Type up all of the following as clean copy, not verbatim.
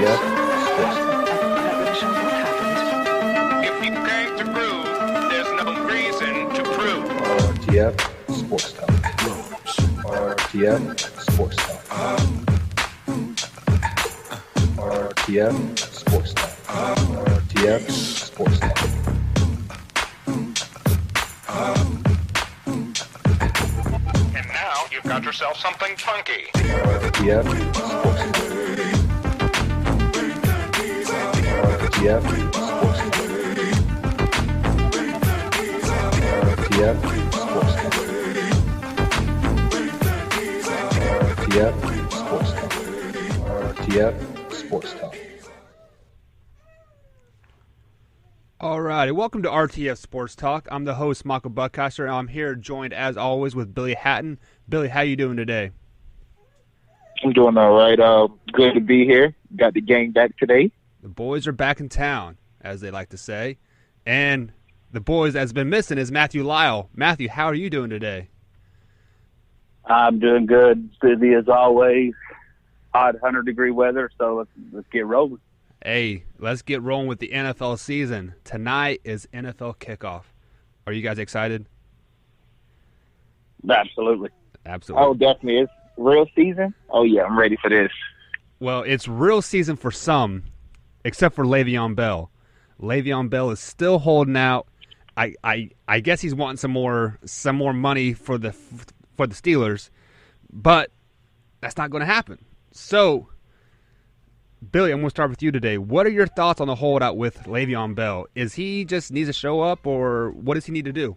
RTF Sports Talk. That really shows what happened. If you came to groove, there's no reason to prove. RTF Sports Talk. RTF Sports Talk. RTF Sports Talk. RTF Sports Talk. And now you've got yourself something funky. RTF Sports Talk. RTF Sports Talk. RTF Sports Talk. RTF Sports Talk. RTF Sports Talk. All righty, welcome to RTF Sports Talk. I'm the host, Michael Buckcaster, and I'm here joined, as always, with Billy Hatton. Billy, how you doing today? I'm doing all right. Good to be here. Got the gang back today. The boys are back in town, as they like to say. And the boys that's been missing is Matthew Lyle. Matthew, how are you doing today? I'm doing good. Busy as always. Hot 100-degree weather, so let's get rolling. Hey, let's get rolling with the NFL season. Tonight is NFL kickoff. Are you guys excited? Absolutely. Absolutely. Oh, definitely. It's real season. Oh, yeah, I'm ready for this. Well, it's real season for some, except for Le'Veon Bell. Le'Veon Bell is still holding out. I guess he's wanting some more money for the Steelers, but that's not going to happen. So, Billy, I'm going to start with you today. What are your thoughts on the holdout with Le'Veon Bell? Is he just needs to show up, or what does he need to do?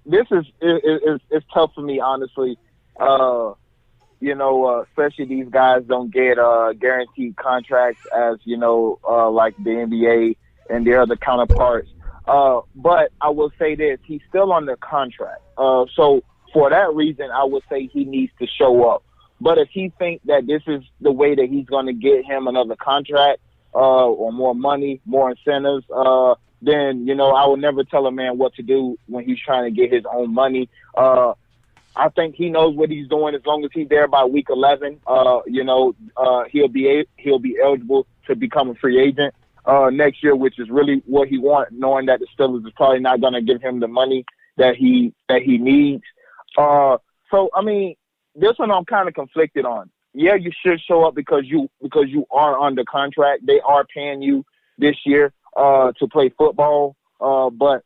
This is it's tough for me, honestly. Especially these guys don't get guaranteed contracts as, like the NBA and their other counterparts. But I will say this, he's still on the contract. So for that reason, I would say he needs to show up. But if he thinks that this is the way that he's going to get him another contract or more money, more incentives, then, I would never tell a man what to do when he's trying to get his own money. I think he knows what he's doing. As long as he's there by week 11, he'll be eligible to become a free agent next year, which is really what he wants, knowing that the Steelers is probably not going to give him the money that he needs. So, I mean, this one I'm kind of conflicted on. Yeah, you should show up because you are under contract. They are paying you this year to play football. But,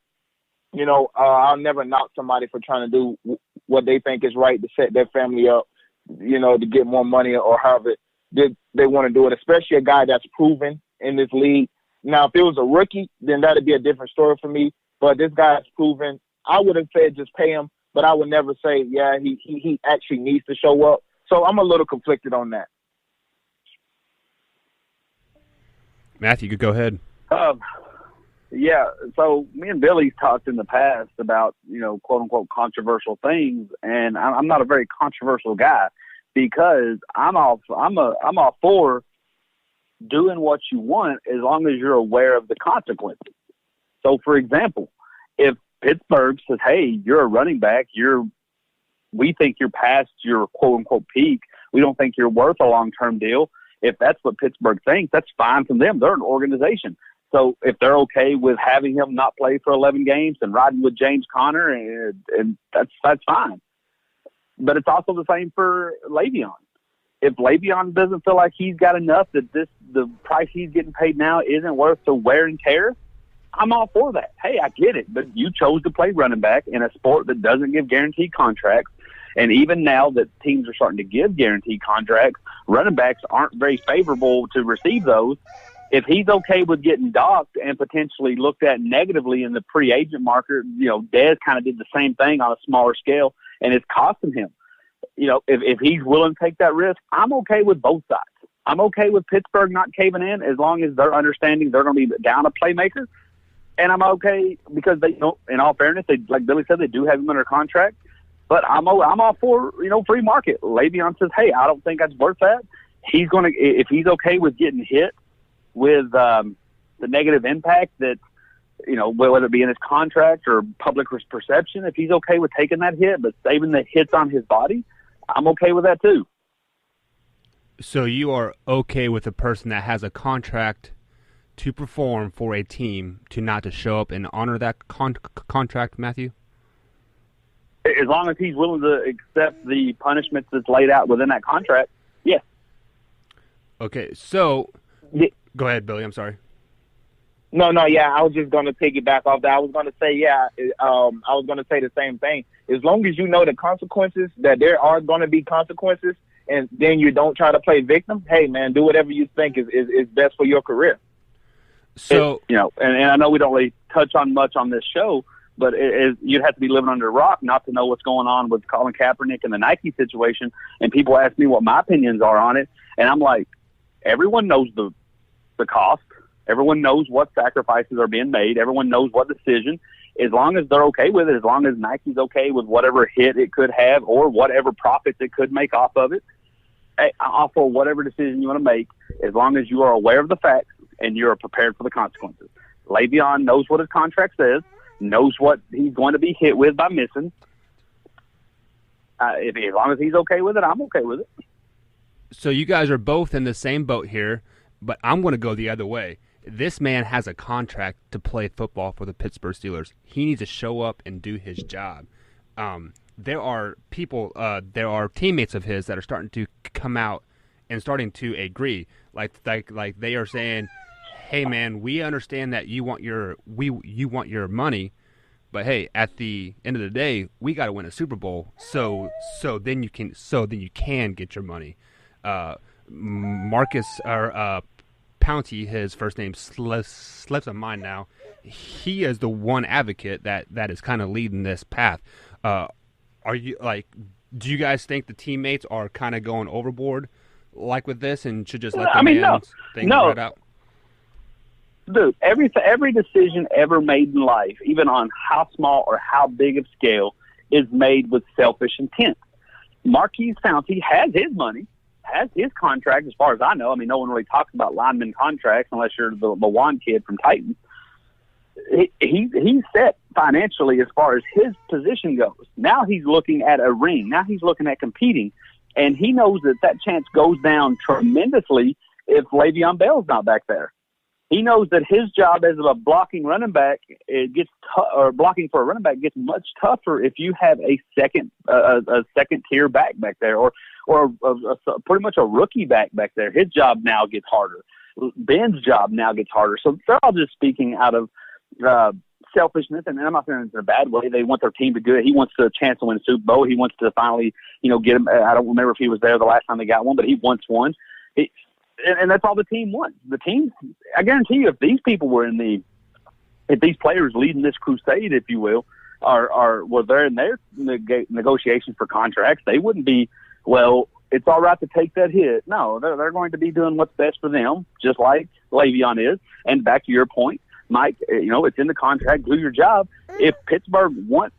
I'll never knock somebody for trying to do what they think is right to set their family up, to get more money or however they want to do it, especially a guy that's proven in this league. Now, if it was a rookie, then that'd be a different story for me. But this guy's proven. I would have said just pay him, but I would never say, yeah, he actually needs to show up. So I'm a little conflicted on that. Matthew, you could go ahead. Yeah, so me and Billy's talked in the past about, quote unquote controversial things, and I'm not a very controversial guy because I'm all for doing what you want as long as you're aware of the consequences. So, for example, if Pittsburgh says, "Hey, you're a running back. We think you're past your quote unquote peak. We don't think you're worth a long-term deal." If that's what Pittsburgh thinks, that's fine from them. They're an organization. So if they're okay with having him not play for 11 games and riding with James Conner, and that's fine. But it's also the same for Le'Veon. If Le'Veon doesn't feel like he's got enough, that the price he's getting paid now isn't worth the wear and tear, I'm all for that. Hey, I get it, but you chose to play running back in a sport that doesn't give guaranteed contracts. And even now that teams are starting to give guaranteed contracts, running backs aren't very favorable to receive those. If he's okay with getting docked and potentially looked at negatively in the pre-agent market, Dez kind of did the same thing on a smaller scale, and it's costing him. If he's willing to take that risk, I'm okay with both sides. I'm okay with Pittsburgh not caving in as long as they're understanding they're going to be down a playmaker. And I'm okay because they, in all fairness, they, like Billy said, they do have him under contract. But I'm all for, free market. Le'Veon says, hey, I don't think that's worth that. He's going to, if he's okay with getting hit with the negative impact that, whether it be in his contract or public perception, if he's okay with taking that hit but saving the hits on his body, I'm okay with that too. So you are okay with a person that has a contract to perform for a team to not to show up and honor that contract, Matthew? As long as he's willing to accept the punishment that's laid out within that contract, yes. Okay, so Yeah. go ahead, Billy. I'm sorry. No, yeah, I was just going to piggyback off that. I was going to say, I was going to say the same thing. As long as you know the consequences, that there are going to be consequences, and then you don't try to play victim, hey, man, do whatever you think is best for your career. So and I know we don't really touch on much on this show, but you'd have to be living under a rock not to know what's going on with Colin Kaepernick and the Nike situation. And people ask me what my opinions are on it, and I'm like, everyone knows the cost. Everyone knows what sacrifices are being made. Everyone knows what decision. As long as they're okay with it, as long as Nike's okay with whatever hit it could have or whatever profits it could make off of it, off of whatever decision you want to make, as long as you are aware of the facts and you're prepared for the consequences. Le'Veon knows what his contract says, knows what he's going to be hit with by missing. As long as he's okay with it, I'm okay with it. So you guys are both in the same boat here, but I'm going to go the other way. This man has a contract to play football for the Pittsburgh Steelers. He needs to show up and do his job. There are people, there are teammates of his that are starting to come out and starting to agree. Like they are saying, "Hey, man, we understand that you want your money, but hey, at the end of the day, we got to win a Super Bowl. So then you can get your money." Marcus Pouncey, his first name slips on mine now. He is the one advocate that is kind of leading this path. Are you do you guys think the teammates are kind of going overboard like with this and should just let the man's thing right out? Dude, every decision ever made in life, even on how small or how big of scale, is made with selfish intent. Marquise Pouncey has his money, has his contract, as far as I know. I mean, no one really talks about lineman contracts unless you're the Lewan kid from Titans. He's set financially as far as his position goes. Now he's looking at a ring. Now he's looking at competing. And he knows that chance goes down tremendously if Le'Veon Bell's not back there. He knows that his job as a blocking running back or blocking for a running back gets much tougher if you have a second tier back there or pretty much a rookie back there. His job now gets harder. Ben's job now gets harder. So they're all just speaking out of selfishness, and I'm not saying it's in a bad way. They want their team to do it. He wants a chance to win a Super Bowl. He wants to finally, get him. I don't remember if he was there the last time they got one, but he wants one. And that's all the team wants. The team, I guarantee you, if these people were if these players leading this crusade, if you will, were there in their negotiations for contracts, they wouldn't be, well, it's all right to take that hit. No, they're going to be doing what's best for them, just like Le'Veon is. And back to your point, Mike, it's in the contract, do your job. If Pittsburgh wants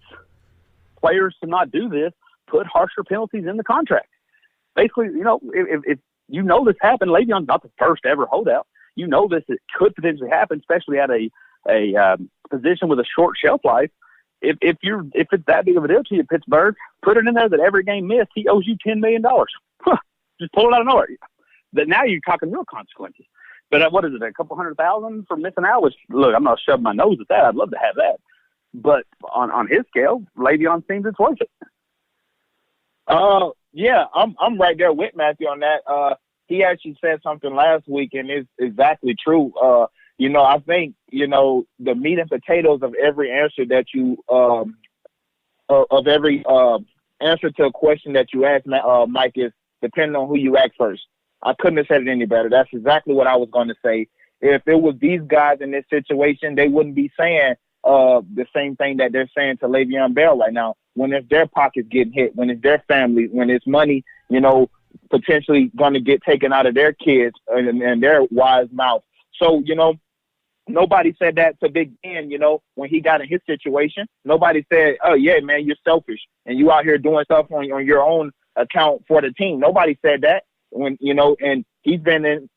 players to not do this, put harsher penalties in the contract. Basically, if this happened, Le'Veon's not the first ever holdout. This it could potentially happen, especially at a position with a short shelf life. If it's that big of a deal to you, Pittsburgh, put it in there that every game missed, he owes you $10 million. Just pull it out of nowhere. But now you're talking real consequences. But what is it, a couple $100,000 for missing out? Which, look, I'm not shoving my nose at that. I'd love to have that. But on his scale, Le'Veon seems it's worth it. Yeah, I'm right there with Matthew on that. He actually said something last week, and it's exactly true. I think, the meat and potatoes of every answer that you, of every answer to a question that you ask, Mike, is depending on who you ask first. I couldn't have said it any better. That's exactly what I was going to say. If it was these guys in this situation, they wouldn't be saying the same thing that they're saying to Le'Veon Bell right now. When it's their pockets getting hit, when it's their family, when it's money, potentially going to get taken out of their kids and their wise mouth. So, nobody said that to Big Ben, when he got in his situation. Nobody said, oh, yeah, man, you're selfish and you out here doing stuff on your own account for the team. Nobody said that when, and he's been in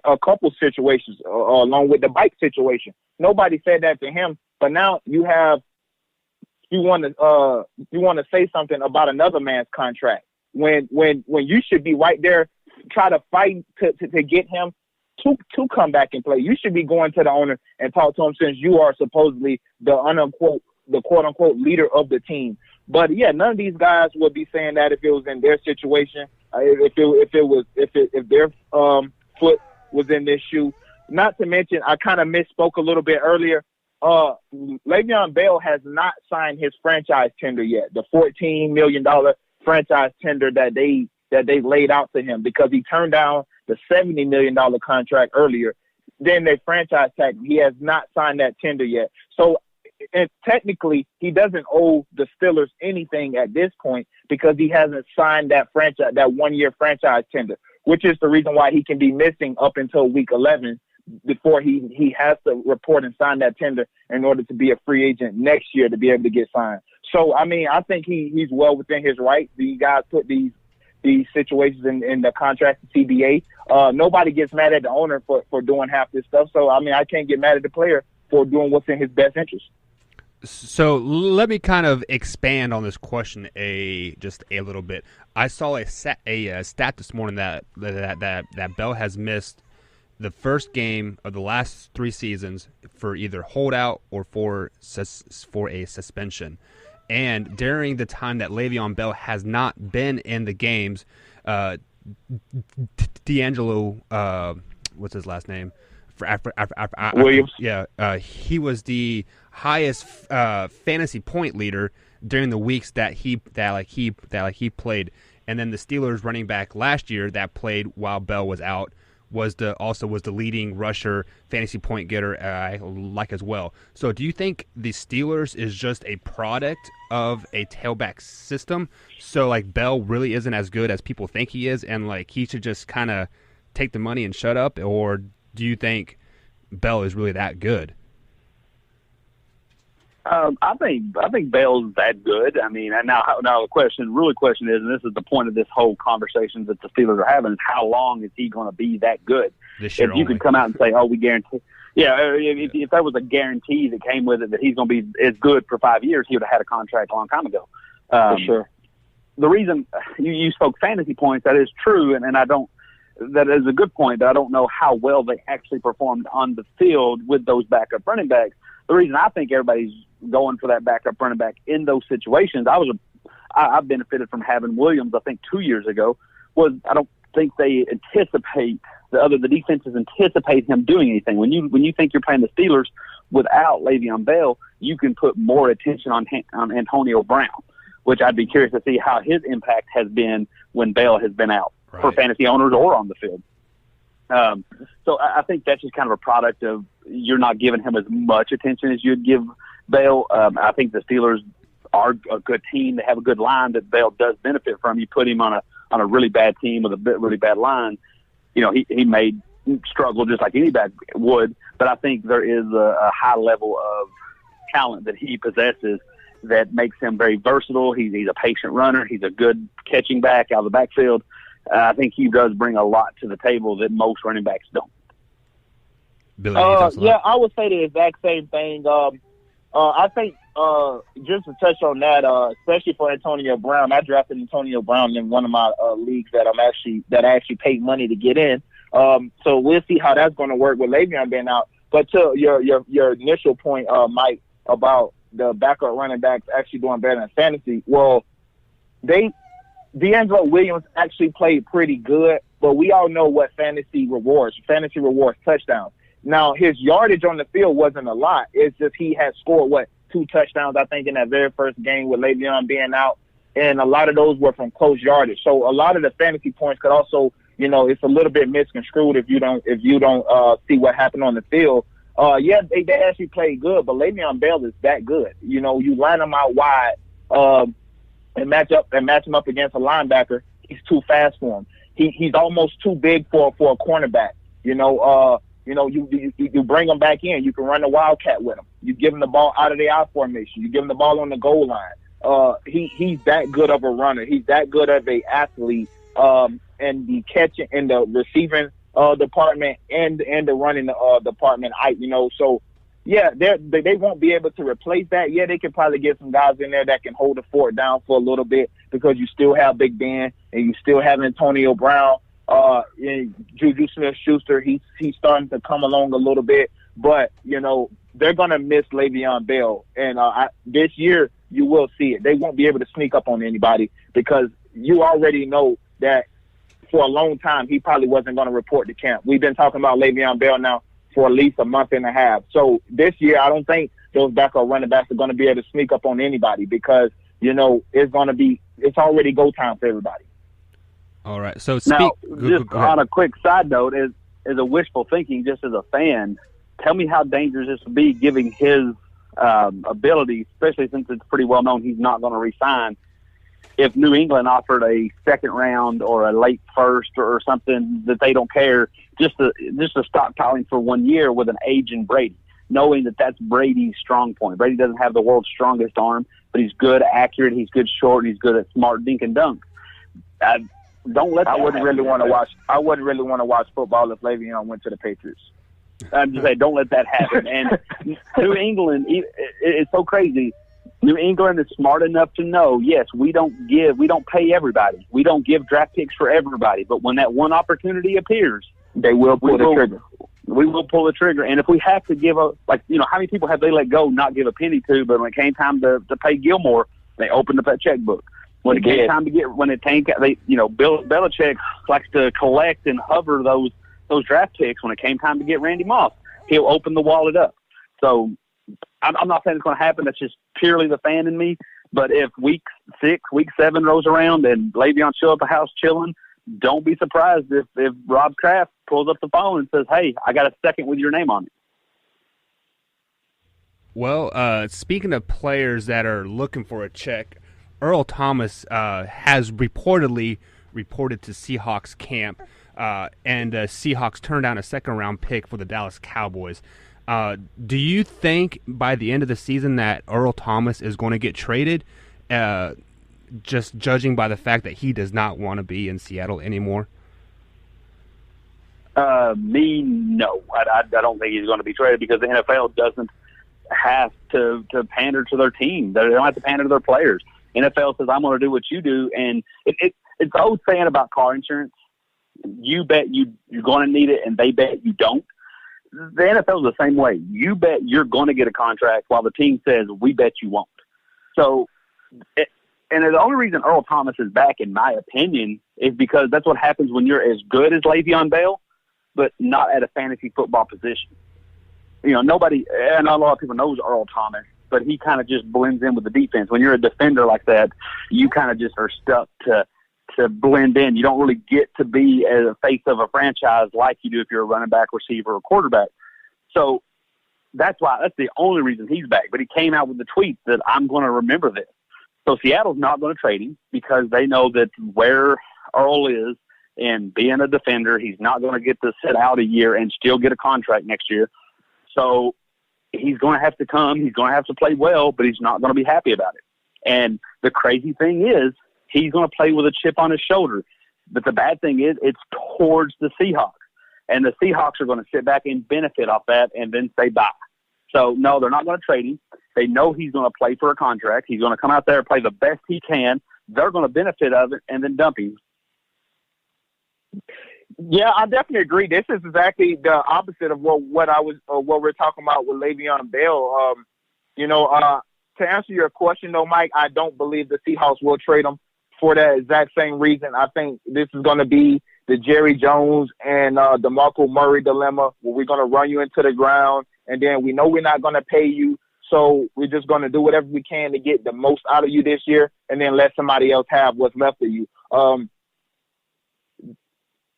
a couple situations along with the bike situation. Nobody said that to him. But now you want to say something about another man's contract when you should be right there try to fight to get him to come back and play. You should be going to the owner and talk to him, since you are supposedly the quote unquote leader of the team. But yeah, none of these guys would be saying that if it was in their situation, if their foot was in this shoe. Not to mention, I kind of misspoke a little bit earlier. Le'Veon Bell has not signed his franchise tender yet, the $14 million franchise tender that they laid out to him, because he turned down the $70 million contract earlier. Then they franchise tag him. He has not signed that tender yet. So technically, he doesn't owe the Steelers anything at this point, because he hasn't signed that 1-year franchise tender, which is the reason why he can be missing up until week 11 before he has to report and sign that tender in order to be a free agent next year to be able to get signed. So, I mean, I think he's well within his right. You guys put these situations in the contract to CBA. Nobody gets mad at the owner for doing half this stuff. So, I mean, I can't get mad at the player for doing what's in his best interest. So let me kind of expand on this question just a little bit. I saw a stat this morning that Bell has missed the first game of the last 3 seasons for either holdout or for a suspension. And during the time that Le'Veon Bell has not been in the games, D'Angelo, what's his last name? Williams. He was the highest fantasy point leader during the weeks that he played. And then the Steelers running back last year that played while Bell was out was the leading rusher, fantasy point getter as well. So do you think the Steelers is just a product of a tailback system? So like Bell really isn't as good as people think he is, and like he should just kind of take the money and shut up? Or do you think Bell is really that good? I think Bell's that good. I mean, now the question is, and this is the point of this whole conversation that the Steelers are having, is how long is he going to be that good? This year if you only. could come out and say, "Oh, we guarantee," if there was a guarantee that came with it that he's going to be as good for 5 years, he would have had a contract a long time ago. For sure. The reason you spoke fantasy points, that is true, and I don't. That is a good point, but I don't know how well they actually performed on the field with those backup running backs. The reason I think everybody's going for that backup running back in those situations, I benefited from having Williams, I think 2 years ago, was I don't think they anticipate the defenses anticipate him doing anything. When you think you're playing the Steelers without Le'Veon Bell, you can put more attention on Antonio Brown, which I'd be curious to see how his impact has been when Bell has been out. Right. For fantasy owners or on the field. So I think that's just kind of a product of you're not giving him as much attention as you'd give Bell. I think the Steelers are a good team. They have a good line that Bell does benefit from. You put him on a really bad team with a really bad line, he may struggle just like any back would. But I think there is a high level of talent that he possesses that makes him very versatile. He's a patient runner. He's a good catching back out of the backfield. I think he does bring a lot to the table that most running backs don't. Billy, I would say the exact same thing. I think just to touch on that, especially for Antonio Brown, I drafted Antonio Brown in one of my leagues that I actually paid money to get in. So we'll see how that's going to work with Le'Veon being out. But to your initial point, Mike, about the backup running backs actually doing better than fantasy. Well, D'Angelo Williams actually played pretty good, but we all know what fantasy rewards touchdowns. Now, his yardage on the field wasn't a lot. It's just he had scored, 2 touchdowns, I think, in that very first game with Le'Veon being out, and a lot of those were from close yardage. So a lot of the fantasy points could also, it's a little bit misconstrued if you don't see what happened on the field. They actually played good, but Le'Veon Bell is that good. You line him out wide, and match him up against a linebacker, he's too fast for him. He's almost too big for a cornerback. You bring him back in. You can run the wildcat with him. You give him the ball out of the I formation. You give him the ball on the goal line. He's that good of a runner. He's that good of a athlete. And the catching in the receiving department and the running department. So. Yeah, they won't be able to replace that. Yeah, they can probably get some guys in there that can hold the fort down for a little bit because you still have Big Ben and you still have Antonio Brown. Juju Smith-Schuster, he's starting to come along a little bit, but they're gonna miss Le'Veon Bell, and this year you will see it. They won't be able to sneak up on anybody because you already know that for a long time he probably wasn't going to report to camp. We've been talking about Le'Veon Bell now for at least a month and a half. So this year I don't think those backup running backs are going to be able to sneak up on anybody because it's already go time for everybody. All right. So now, go ahead. On a quick side note, is a wishful thinking, just as a fan, tell me how dangerous this would be giving his ability, especially since it's pretty well known he's not going to re-sign, if New England offered a second round or a late first or something that they don't care, just to stockpiling for 1 year with an aging Brady, knowing that that's Brady's strong point. Brady doesn't have the world's strongest arm, but he's good, accurate, he's good short, and he's good at smart dink and dunk. Don't let. I wouldn't really want to watch football if Le'Veon went to the Patriots. I'm just saying, don't let that happen. And New England, it's so crazy. New England is smart enough to know, yes, we don't pay everybody. We don't give draft picks for everybody. But when that one opportunity appears, they will pull the trigger. We will pull the trigger. And if we have to give how many people have they let go, not give a penny to, but when it came time to pay Gilmore, they opened up that checkbook. When it came time to Bill Belichick likes to collect and hover those draft picks. When it came time to get Randy Moss, he'll open the wallet up. So I'm not saying it's going to happen. That's just purely the fan in me. But if week 6, week 7 rolls around and Le'Veon show up at the house chilling, don't be surprised if Rob Kraft pulls up the phone and says, "Hey, I got a second with your name on it." Well, speaking of players that are looking for a check, Earl Thomas has reported to Seahawks camp, and Seahawks turned down a second-round pick for the Dallas Cowboys. Do you think by the end of the season that Earl Thomas is going to get traded, just judging by the fact that he does not want to be in Seattle anymore? No. I don't think he's going to be traded because the NFL doesn't have to pander to their team. They don't have to pander to their players. NFL says, I'm going to do what you do. And it's the old saying about car insurance. You bet you're going to need it, and they bet you don't. The NFL is the same way. You bet you're going to get a contract while the team says, we bet you won't. So, and the only reason Earl Thomas is back, in my opinion, is because that's what happens when you're as good as Le'Veon Bell, but not at a fantasy football position. Nobody, and a lot of people knows Earl Thomas, but he kind of just blends in with the defense. When you're a defender like that, you kind of just are stuck to blend in. You don't really get to be a face of a franchise like you do if you're a running back, receiver, or quarterback. So that's the only reason he's back. But he came out with the tweet that I'm going to remember this. So Seattle's not going to trade him because they know that where Earl is and being a defender, he's not going to get to sit out a year and still get a contract next year. So he's going to have to come. He's going to have to play well, but he's not going to be happy about it. And the crazy thing is, he's going to play with a chip on his shoulder. But the bad thing is, it's towards the Seahawks. And the Seahawks are going to sit back and benefit off that and then say bye. So, no, they're not going to trade him. They know he's going to play for a contract. He's going to come out there and play the best he can. They're going to benefit of it and then dump him. Yeah, I definitely agree. This is exactly the opposite of what we're talking about with Le'Veon Bell. To answer your question, though, Mike, I don't believe the Seahawks will trade him for that exact same reason. I think this is going to be the Jerry Jones and DeMarco Murray dilemma, where we're going to run you into the ground, and then we know we're not going to pay you, so we're just going to do whatever we can to get the most out of you this year, and then let somebody else have what's left of you.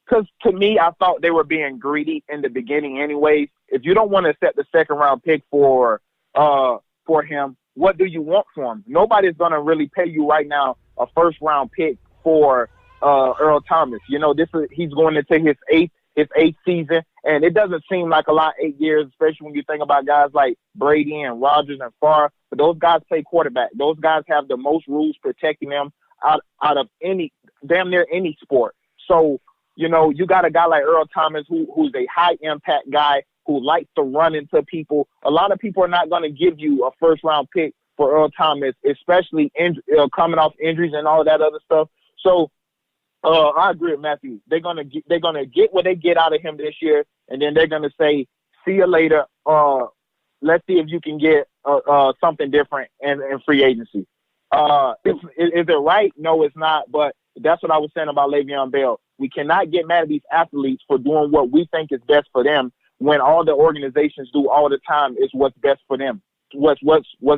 Because to me, I thought they were being greedy in the beginning anyways. If you don't want to set the second-round pick for him, what do you want from him? Nobody's going to really pay you right now a first-round pick for Earl Thomas. He's going into his eighth season, and it doesn't seem like a lot, 8 years, especially when you think about guys like Brady and Rodgers and Favre. But those guys play quarterback. Those guys have the most rules protecting them out of damn near any sport. So, you got a guy like Earl Thomas who's a high-impact guy who likes to run into people. A lot of people are not going to give you a first-round pick for Earl Thomas, especially coming off injuries and all that other stuff. So I agree with Matthew. They're gonna get what they get out of him this year, and then they're gonna say, "See you later." Let's see if you can get something different in free agency. Is it right? No, it's not. But that's what I was saying about Le'Veon Bell. We cannot get mad at these athletes for doing what we think is best for them when all the organizations do all the time is what's best for them. What's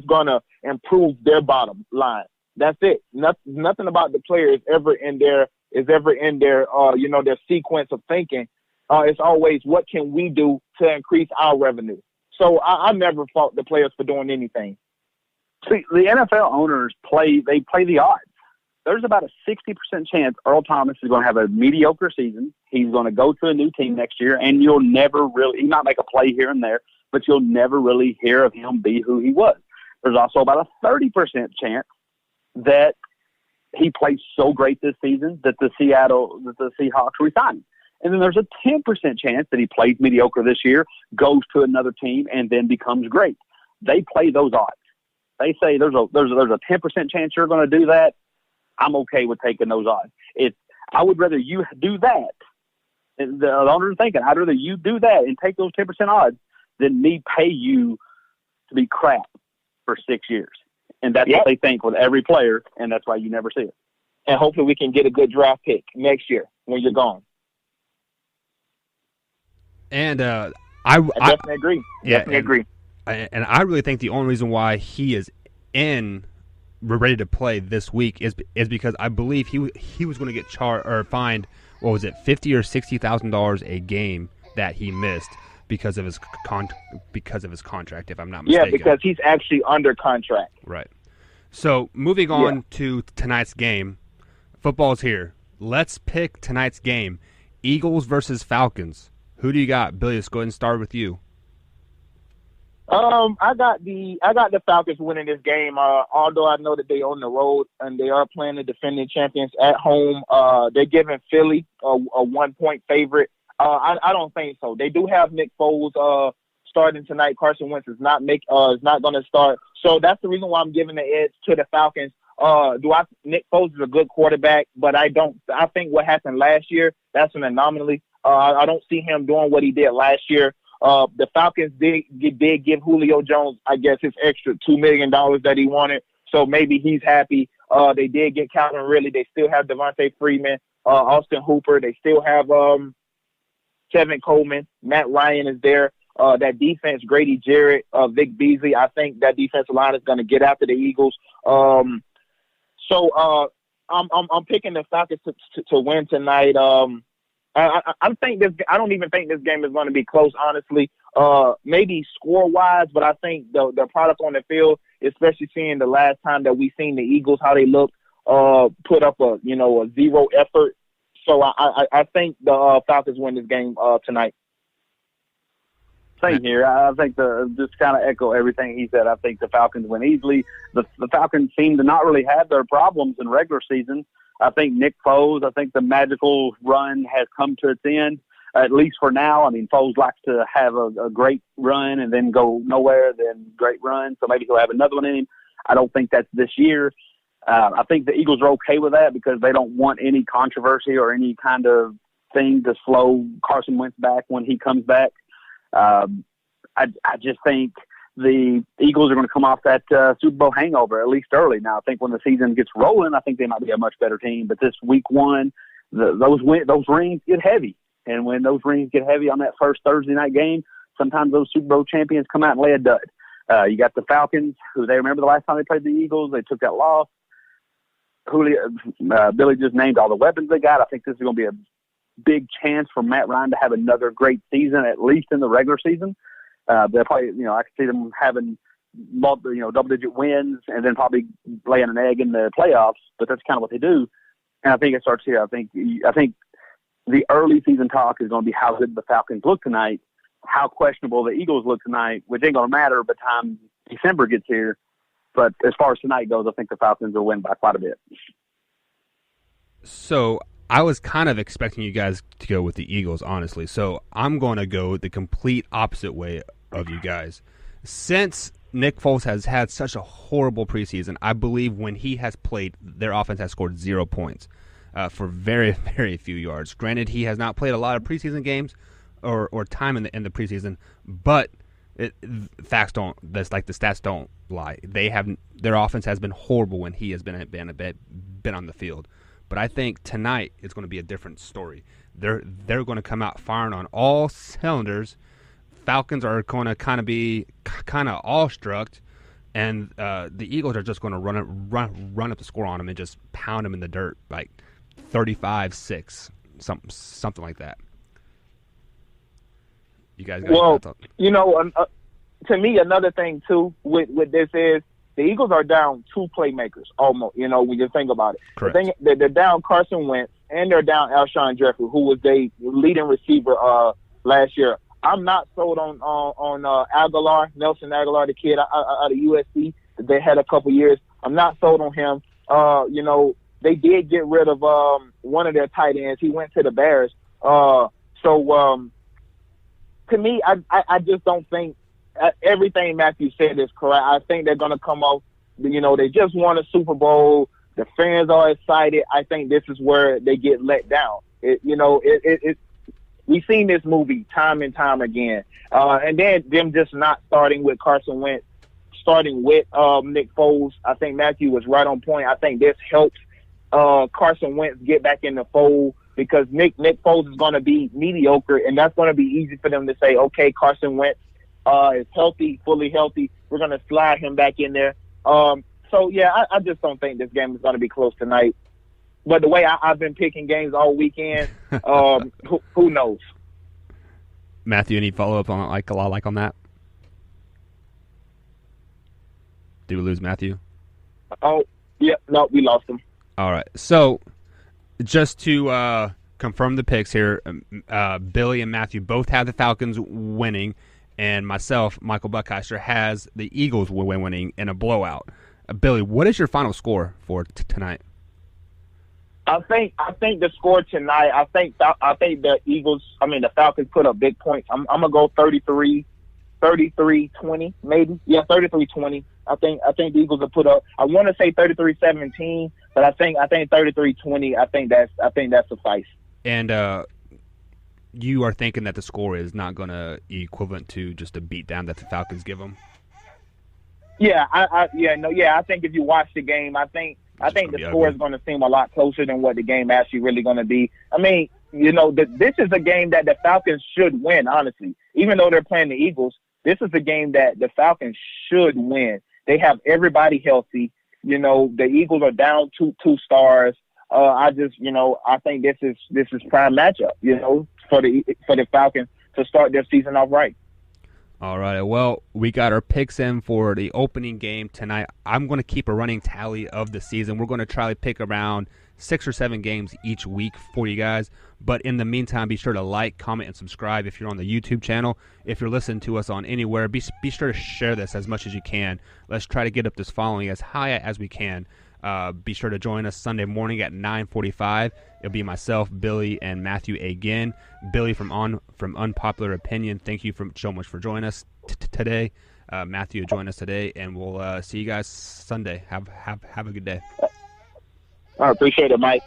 gonna improve their bottom line. That's it. Nothing about the player is ever in their their sequence of thinking. It's always what can we do to increase our revenue. So I never fault the players for doing anything. See, the NFL owners play the odds. There's about a 60% chance Earl Thomas is going to have a mediocre season. He's going to go to a new team next year, and he might make a play here and there, but you'll never really hear of him be who he was. There's also about a 30% chance that he plays so great this season that the Seahawks resign him. And then there's a 10% chance that he plays mediocre this year, goes to another team, and then becomes great. They play those odds. They say there's a 10% chance you're going to do that. I'm okay with taking those odds. I would rather you do that. The owner's thinking, I'd rather you do that and take those 10% odds than me pay you to be crap for 6 years. And that's what they think with every player, and that's why you never see it. And hopefully we can get a good draft pick next year when you're gone. And I definitely agree. Agree. And I really think the only reason why he is ready to play this week is because I believe he was going to get fined, what was it, $50,000 or $60,000 a game that he missed because of his contract, if I'm not mistaken. Yeah, because he's actually under contract. Right. So moving on to tonight's game, football's here. Let's pick tonight's game: Eagles versus Falcons. Who do you got, Billy? Let's go ahead and start with you. I got the Falcons winning this game. Although I know that they on the road and they are playing the defending champions at home. They're giving Philly a 1-point favorite. I don't think so. They do have Nick Foles starting tonight. Carson Wentz is not going to start. So that's the reason why I'm giving the edge to the Falcons. Nick Foles is a good quarterback, but I think what happened last year, that's an anomaly. I don't see him doing what he did last year. The Falcons did give Julio Jones, I guess, his extra $2 million that he wanted. So maybe he's happy. They did get Calvin Ridley. They still have Devontae Freeman, Austin Hooper. They still have Kevin Coleman. Matt Ryan is there. That defense, Grady Jarrett, Vic Beasley. I think that defensive line is going to get after the Eagles. I'm picking the Falcons to win tonight. I don't even think this game is going to be close, honestly. Maybe score-wise, but I think the product on the field, especially seeing the last time that we seen the Eagles, how they looked, put up a zero effort. So I think the Falcons win this game tonight. Same here. I think just kind of echo everything he said. I think the Falcons win easily. The Falcons seem to not really have their problems in regular season. I think Nick Foles, I think the magical run has come to its end, at least for now. I mean, Foles likes to have a great run and then go nowhere, then great run. So maybe he'll have another one in him. I don't think that's this year. I think the Eagles are okay with that because they don't want any controversy or any kind of thing to slow Carson Wentz back when he comes back. I just think the Eagles are going to come off that Super Bowl hangover, at least early. Now, I think when the season gets rolling, I think they might be a much better team. But this week one, those rings get heavy. And when those rings get heavy on that first Thursday night game, sometimes those Super Bowl champions come out and lay a dud. You got the Falcons, who they remember the last time they played the Eagles, they took that loss. Billy just named all the weapons they got. I think this is going to be a big chance for Matt Ryan to have another great season, at least in the regular season. They'll probably, I could see them having, double-digit wins and then probably laying an egg in the playoffs. But that's kind of what they do. And I think it starts here. I think the early season talk is going to be how good the Falcons look tonight, how questionable the Eagles look tonight, which ain't going to matter by the time December gets here. But as far as tonight goes, I think the Falcons will win by quite a bit. So I was kind of expecting you guys to go with the Eagles, honestly. So I'm going to go the complete opposite way of you guys. Since Nick Foles has had such a horrible preseason, I believe when he has played, their offense has scored 0 points. for very, very few yards. Granted, he has not played a lot of preseason games or time in the preseason, but the stats don't lie. Their offense has been horrible when he has been on the field. But I think tonight is going to be a different story. They're going to come out firing on all cylinders. Falcons are going to kind of be awestruck, and the Eagles are just going to run up the score on them and just pound them in the dirt, like 35-6, something like that. You guys got Well, thoughts? To me, another thing too with this is the Eagles are down 2 playmakers almost. When you think about it, Correct. They're down Carson Wentz and they're down Alshon Jeffrey, who was their leading receiver last year. I'm not sold on Aguilar, Nelson Aguilar, the kid out of USC that they had a couple years. I'm not sold on him. They did get rid of one of their tight ends. He went to the Bears. To me, I just don't think everything Matthew said is correct. I think they're going to come off. They just won a Super Bowl. The fans are excited. I think this is where they get let down. We've seen this movie time and time again. And then them just not starting with Carson Wentz, starting with Nick Foles. I think Matthew was right on point. I think this helps Carson Wentz get back in the fold because Nick Foles is going to be mediocre, and that's going to be easy for them to say, okay, Carson Wentz is healthy, fully healthy. We're going to slide him back in there. I just don't think this game is going to be close tonight. But the way I've been picking games all weekend, who knows? Matthew, any follow-up on on that? Did we lose Matthew? Oh, yeah, no, we lost him. All right. So just to confirm the picks here, Billy and Matthew both have the Falcons winning, and myself, Michael Buckheister, has the Eagles winning in a blowout. Billy, what is your final score for tonight? I think the score tonight. I think the the Falcons put up big points. I'm gonna go 33-20 maybe. Yeah, 33-20. I think the Eagles will put up. I want to say 33-17, but I think 33-20. I think that suffice. And you are thinking that the score is not going to equivalent to just a beatdown that the Falcons give them? Yeah, I think if you watch the game, I think the score is going to seem a lot closer than what the game actually really going to be. I mean, this is a game that the Falcons should win, honestly. Even though they're playing the Eagles, this is a game that the Falcons should win. They have everybody healthy. The Eagles are down two stars. I think this is prime matchup, for the Falcons to start their season off right. All right. Well, we got our picks in for the opening game tonight. I'm going to keep a running tally of the season. We're going to try to pick around 6 or 7 games each week for you guys. But in the meantime, be sure to like, comment, and subscribe if you're on the YouTube channel. If you're listening to us on anywhere, be sure to share this as much as you can. Let's try to get up this following as high as we can. Be sure to join us Sunday morning at 9:45. It'll be myself, Billy, and Matthew again. Billy from Unpopular Opinion, thank you so much for joining us today. Matthew joined us today, and we'll see you guys Sunday. Have a good day. I appreciate it, Mike.